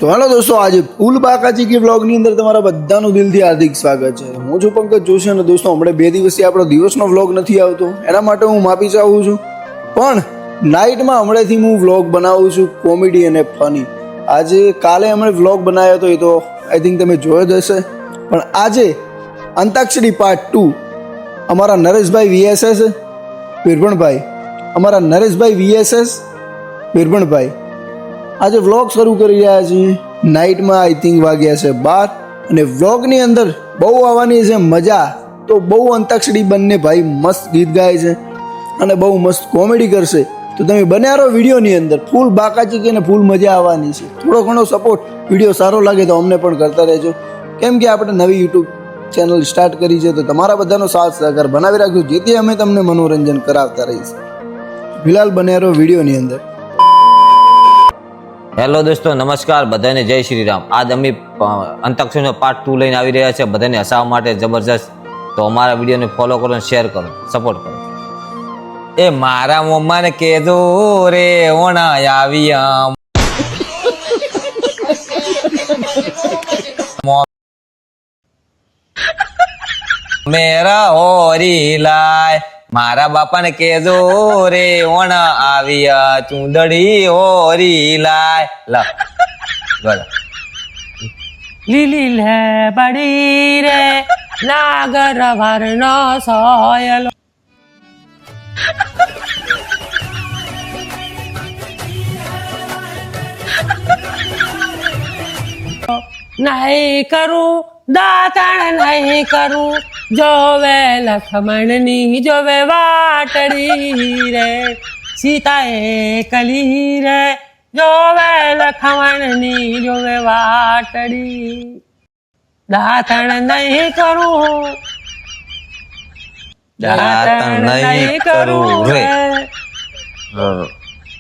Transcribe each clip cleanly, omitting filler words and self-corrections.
તો હેલો દોસ્તો, આજે ફૂલ બાકાજી કી વ્લોગની અંદર તમારા બધાનું દિલથી હાર્દિક સ્વાગત છે. હું છું પંકજ જોશી અને દોસ્તો હમણાં 2 દિવસથી આપણો દિવસનો વ્લોગ નથી આવતો, એના માટે હું માફી ચાહું છું. પણ નાઇટમાં હમણાંથી હું વ્લોગ બનાવું છું કોમેડી અને ફની. આજે કાલે હમણાં વ્લોગ બનાવ્યો હતો, એ તો આઈ થિંક તમે જોયો જ હશે. પણ આજે અંતાક્ષરી પાર્ટ 2 અમારા નરેશભાઈ વીએસએસ વીરભણભાઈ આજે વ્લોગ શરૂ કરી રહ્યા છીએ. નાઇટમાં આઈ થિંક વાગ્યા છે 12 અને વ્લોગની અંદર બહુ આવવાની છે મજા. તો બહુ અંતાક્ષરી બંને ભાઈ મસ્ત ગીત ગાય છે અને બહુ મસ્ત કોમેડી કરશે. તો તમે બન્યા રહો વિડીયોની અંદર, ફૂલ બાકાચી કે ફૂલ મજા આવવાની છે. થોડો ઘણો સપોર્ટ, વિડીયો સારો લાગે તો અમને પણ કરતા રહેજો, કેમ કે આપણે નવી યુટ્યુબ ચેનલ સ્ટાર્ટ કરી છે. તો તમારા બધાનો સાથ સહકાર બનાવી રાખજો, જેથી અમે તમને મનોરંજન કરાવતા રહીશું. ફિલહાલ બન્યા રહો વિડીયોની અંદર. હેલો દોસ્તો, નમસ્કાર બધાને, જય શ્રી રામ. આજ અમે અંતાક્ષરીનો પાર્ટ 2 લઈને આવી રહ્યા છે બધાને હસાવવા માટે જબરજસ્ત. તો અમારા વિડીયોને ફોલો કરો અને શેર કરો, સપોર્ટ કરો. એ મારા મમ્માને કહેજો રે ઓણા આવી આમ મેરા હોરી લાય. મારા બાપાને કહેજો રે ઓણા આવ્યા ચૂંદડી હોરી લાય. લા બોલો. લીલી લે બડી રે નાગર વર્ણો સોયલો નહીં કરું દાતણ નહીં કરું, જોવે લખમણની જોવે વાટડી રે, સીતાએ કલી રે જોવે લખમણની જોવે વાટડી. દાતણ નહીં કરું, દાતણ નહીં કરું રે.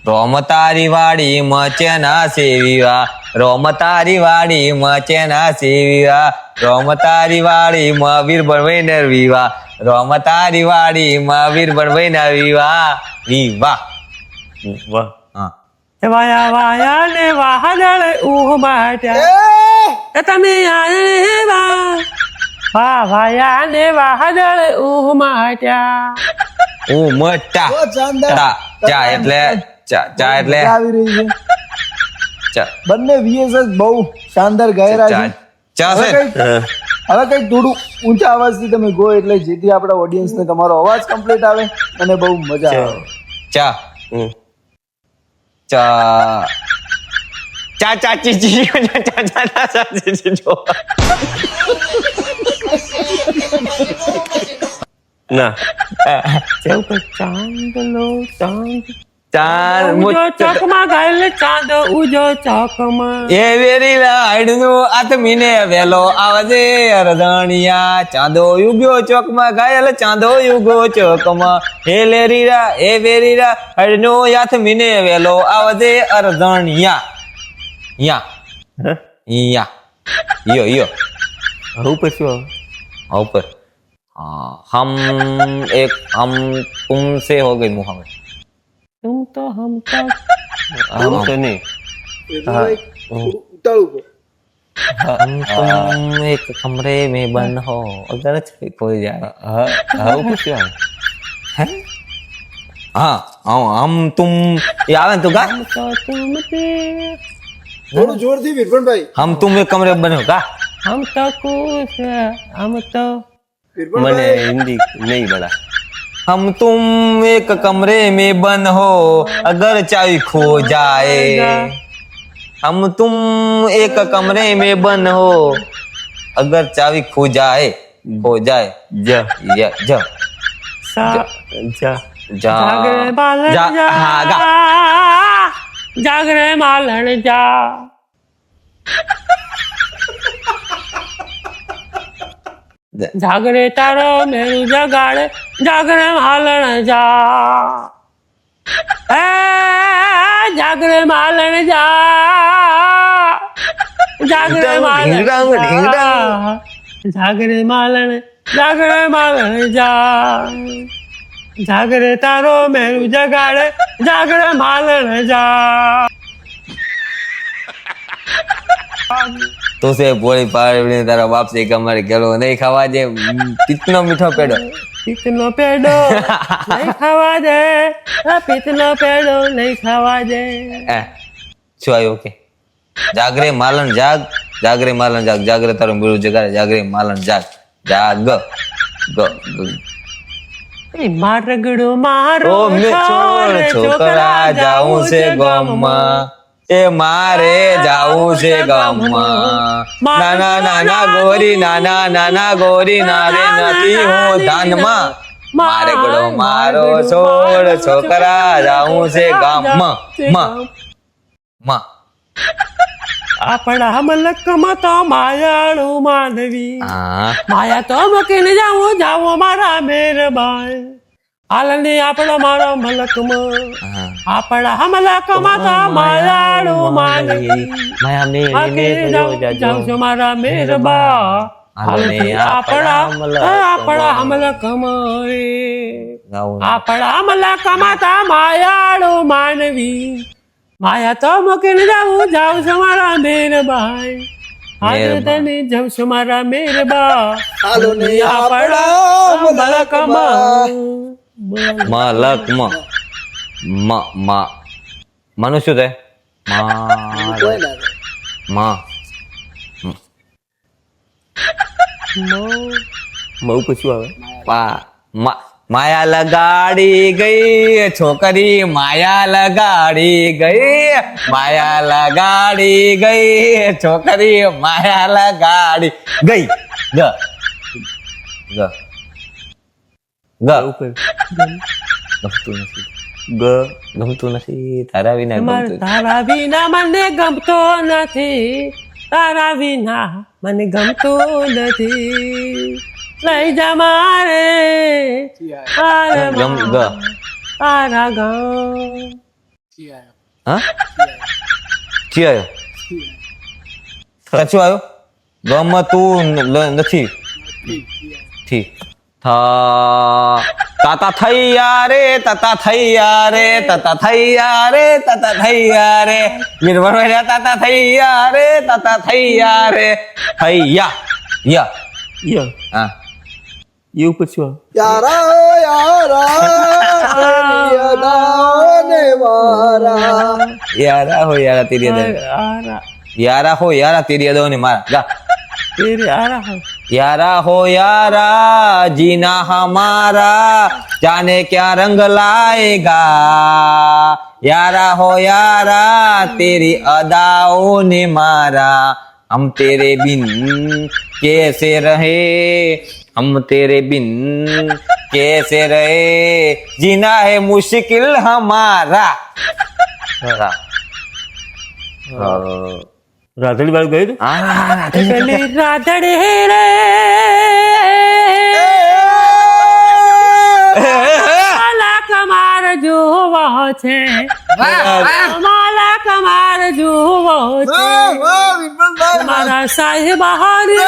રોમ તારી વાડી મચેના સેવીવા, રોમ તારી વાડી મચેના સેવીવા, રોમ તારી વાડી માં વીરબળભાઈ નરવીવા, રોમ તારી વાડી માં વીરબળભાઈ નરવીવા વિવાહ. વાહ. હા, વાયા વાયા ને વાદળ ઉમાટ્યા, તમે વાહ વાયા ને વાદળ ઉમાટ્યા. ઉમટા ચા એટલે ચા એટલે આવી રહી છે. ચા બંને વીએસએસ બહુ શાનદાર ગાઈ રહ્યા છે. ચા છે. હવે કંઈક થોડું ઊંચા અવાજથી તમે ગો, એટલે જેથી આપણા ઓડિયન્સને તમારો અવાજ કમ્પ્લીટ આવે અને બહુ મજા આવે. ચા ચા ચા ચાચી જી ચા ચા ચાચી જો ના ચાંદલો ચાંદ ચાર ઉજો ચોકમાં ગયેલ ચાંદ ઉજો ચોકમાં. એ વેરી લાડનું આત્મીને વેલો આવજે અરધણિયા, ચાંદો યુગ્યો ચોકમાં ઘાયલ ચાંદો યુગો ચોકમાં. હે લેરીરા હે વેરીરા હડનો આત્મીને વેલો આવજે અરધણિયા. યા યા યો યો ઉપર શું ઉપર. हम तुमसे हो गई मुहम्मद. तुम तो हम तो हम तो नहीं. ઉતાળું કો. हम तुम एक कमरे में बंद हो अगर कोई जाए. हाँ कुछ है. हाँ हम तुम ये आवे तो गा. तो तुम थे, થોડું જોરથી વીરભણભાઈ. हम तुम एक कमरे में बंद हो गा. हम तो कुछ हम तो વીરભણભાઈ, हिंदी नहीं बड़ा. हम तुम एक कमरे में बंद हो अगर चाबी खो जाए. हम तुम एक कमरे में बंद हो अगर चाबी खो जाए जा जा सा जा जागरे मालन जा जा, हाँ गा. जागरे मालन जा. जागरे तारो मेरू जगाड़े जागरे मालन जा. ए जागरे मालन जा, जागरे मालन ढिंगडंग, ढिंगडंग. जागरे मालन जा. जागरे तारो मेरू जगाड़े जागरे मालन जा. तो से बोली पाड़ी तारा बाप से हमारे घरो नहीं खावा जे कितना मीठो पेड़ो પીતનો પેડો નહીં ખાવા દે પીતનો પેડો નહીં ખાવા દે શું આવ્યું કે જાગરે માલન જાગ જાગરે માલન જાગ જાગરે તારું બીડું જગાડે જાગરે માલન જાગ જાગ ગ મારગડો મારો ઓ મે છોડ છોકરા જાઉં છે ગામમાં એ મારે જાવું છે ગામમાં નાના નાના ગોરી નાના નાના ગોરી નારે નથી હું ધાનમાં મારે ગડો મારો છોડ છોકરા જાવું છે ગામમાં માં આપણા મલકમાં તો માયાળું માનવી હા માયા તો મૂકીને જાવું જાવો મારા મેરબાઈ હાલની આપણો મારો મલકમાં હા આપણા મલકમાં તો માયાળું માનવી જાઉં છું મારા મેરબા હાલની આપણા મલકમાં આપણા મલકમાં તો માયાળું માનવી માયા તો મૂકીને જાઉં છું મારા મેરબાઈ આજે તને જાઉં છું મારા મેરબા હાલો ને આપણા મલકમાં મલકમાં માનું શું થાય કોઈ ના માં બહુ કશું આવે માયા લગાડી ગઈ છોકરી માયા લગાડી ગઈ માયા લગાડી ગઈ છોકરી માયા લગાડી ગઈ ગ ગ ગ ગમતું નથી તારા વિના ગમતું તારા વિના મને ગમતો નથી તારા વિના મને ગમતો નથી લઈ જા મારે તારા ગમ ગ તારા ગામ હા ચી આવ્યો કચ્છું આવ્યો ગમતું નથી ઠીક તાતા થૈયા રે તાતા થૈયા રે તાતા થૈયા રે તાતા થૈયા રે નિર્ભર તાતા થૈયા રે તાતા થૈયા રે થૈયા યા હા એવું પછી યારા યારાને મારા યારા હો યારા તેરી અદા યારા હો યારા તેરી અદા ને મારા જા तेरे आ रहा है यारा हो यारा जीना हमारा जाने क्या रंग लाएगा यारा हो यारा तेरी अदाओं ने मारा हम तेरे बिन कैसे रहे हम तेरे बिन कैसे रहे जीना है मुश्किल हमारा राधड़ी बाल गए राधड़ी राधड़ी रे માલા કમાર જોવો છે માલા કમાર જોવો છે મારા સાહેબ હારે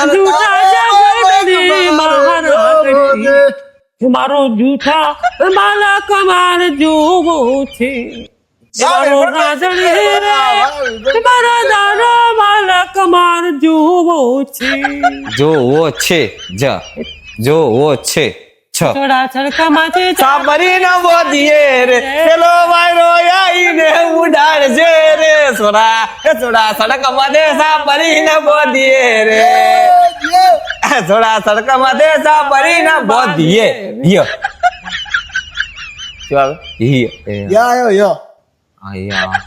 જૂઠા જગતની મહારાણી મારો જૂઠા માલા કમાર જોવો છે મારો રાધડી રે મારા દારો માલા કમાર જોવો છે જોવો છે જ જોવો છે છ થોડા છડકામાંથી સાબરી ન બોધીએ રે પેલો વાયરો આઈને ઉડાડજે રે સોરા એ થોડા સડકમાં દે સાબરી ન બોધીએ રે થોડા સડકમાં દે સાબરી ન બોધીએ ય શું આવે ય યો આયા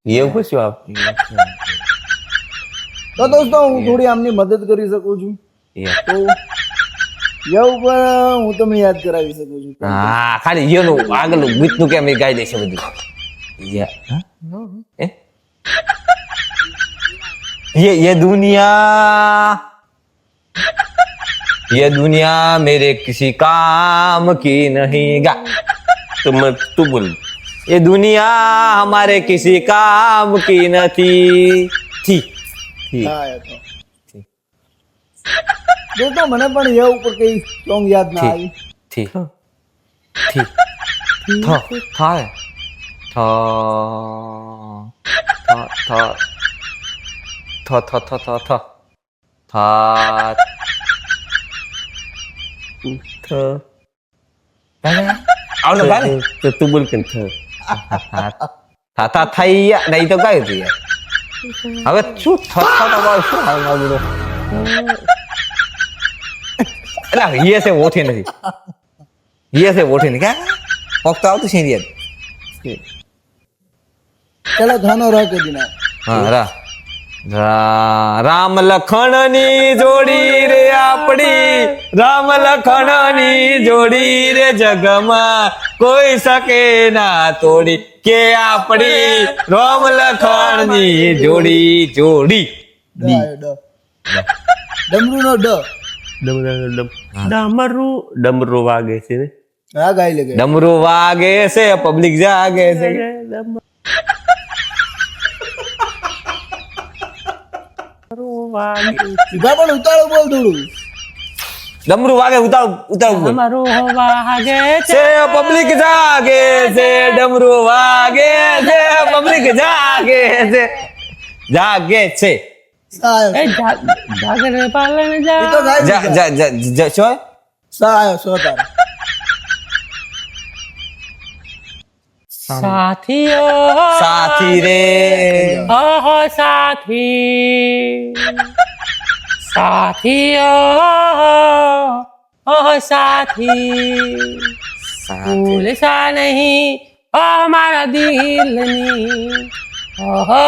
ય એવું શું આવે તો દોસ્તો હું થોડી આમની મદદ કરી શકું છું તો યવ ઉપર હું તમને યાદ કરાવી શકું છું હા ખાલી યનું આગળનું ગીતનું કેમ એ ગાઈ દેશે બધું ये दुनिया मेरे किसी काम की नहीं गा तू बोल ये दुनिया हमारे किसी काम की નથી થી હા એ તો દોસ્તો મને પણ યવ ઉપર કઈ સોંગ યાદ ના આવી થી થી થાય તો તું બોલ કે થ થઈ નહીં તો કયું હતું યાર હવે શું શું હાલ બધો એટલે હિયે છે ઓઠે નથી હિયે છે ઓઠે નથી ક્યાં કોક તો આવતું છે યાર ચલો ધાનો રાહ કરી ના હા રામ લખણ ની જોડી રે આપડી રામ લખણ ની જોડી રે જગમાં કોઈ શકે ના તોડી કે આપડી રામ લખણ ની જોડી જોડી ડમરૂ નો ડ ડમરું વાગે છે ને હા ગાઈ લે ગાઈ. ડમરું વાગે છે પબ્લિક જાગે છે સીધા પણ ઉતાળો બોલ થોડું. ડમરું વાગે ઉતાવ ડમરું વાગે છે પબ્લિક જાગે છે ડમરું વાગે છે પબ્લિક જાગે છે જાગે છે સા આવ્યો. જાગરે પાલન એ તો ગાઈ જા દીધા. જા જા શું સા આવ્યો સો તારે. સાથીઓ સાથી રે ઓહો સાથી સાથીઓ ઓહો સાથી ભૂલ सा नहीं ओ हमारा दिलनी ओहो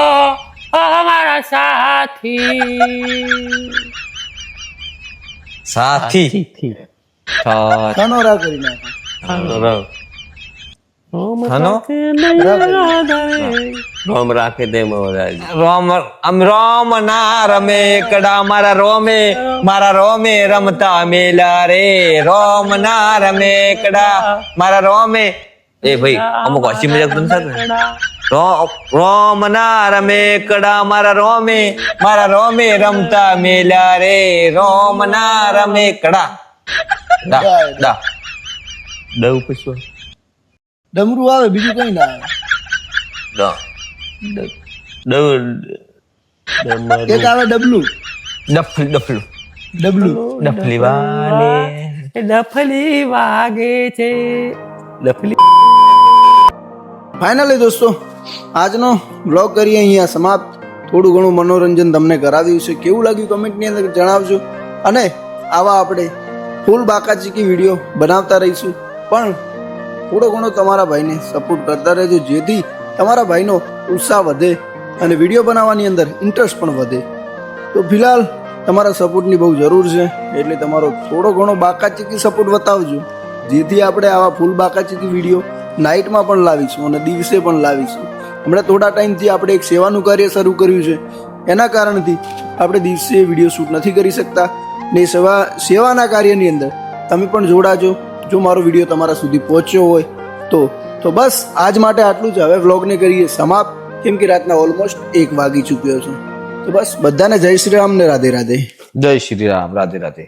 ओ हमारा साथी સાથી ધાનો રાહ કરી નાખો. હનો રોમ રાખે દે મહારાજ રોમ આમ રોમ ના રમે કડા મારા રોમે રમતા મેલા રે રોમ ના રમે કડા મારા રોમે એ ભાઈ અમુક હસી મજાક તો નથી રોમ ના રમે કડા મારા રોમે રમતા મેલા રે રોમ ના રમે કડા દા દા દવ પછી ડમરું આવે બીજું કઈ ના આવે. દા એક આવે ડબલું ડફલું ડબલું ડફલી વાલે ડફલી વાગે છે ડફલી ફાઇનલી દોસ્તો આજનો બ્લોગ કરીએ અહીંયા સમાપ્ત. થોડું ઘણું મનોરંજન તમને કરાવ્યું છે. કેવું લાગ્યું કમેન્ટની અંદર જણાવજો. અને આવા આપણે ફૂલ બાકાચીકી વિડીયો બનાવતા રહીશું. પણ થોડો ઘણો તમારા ભાઈને સપોર્ટ કરતા રહેજો, જેથી તમારા ભાઈનો ઉત્સાહ વધે અને વિડીયો બનાવવાની અંદર ઇન્ટરેસ્ટ પણ વધે. તો ફિલહાલ તમારા સપોર્ટની બહુ જરૂર છે, એટલે તમારો થોડો ઘણો બાકાચીકી સપોર્ટ બતાવજો, જેથી આપણે આવા ફૂલ બાકાચીકી વિડીયો નાઇટમાં પણ લાવીશું અને દિવસે પણ લાવીશું. હમણાં થોડા ટાઈમથી આપણે એક સેવાનું કાર્ય શરૂ કર્યું છે, એના કારણથી આપણે દિવસે વિડીયો શૂટ નથી કરી શકતા. ને સેવાના કાર્યની અંદર તમે પણ જોડાજો. જો મારો વિડીયો તમારા સુધી પહોંચ્યો હોય તો બસ આજ માટે આટલું જ. હવે વ્લોગને કરીએ સમાપ્ત, કેમ કે રાતના ઓલમોસ્ટ 1 વાગી ચૂક્યો છે. તો બસ બધાને જય શ્રી રામ ને રાધે રાધે. જય શ્રી રામ રાધે રાધે.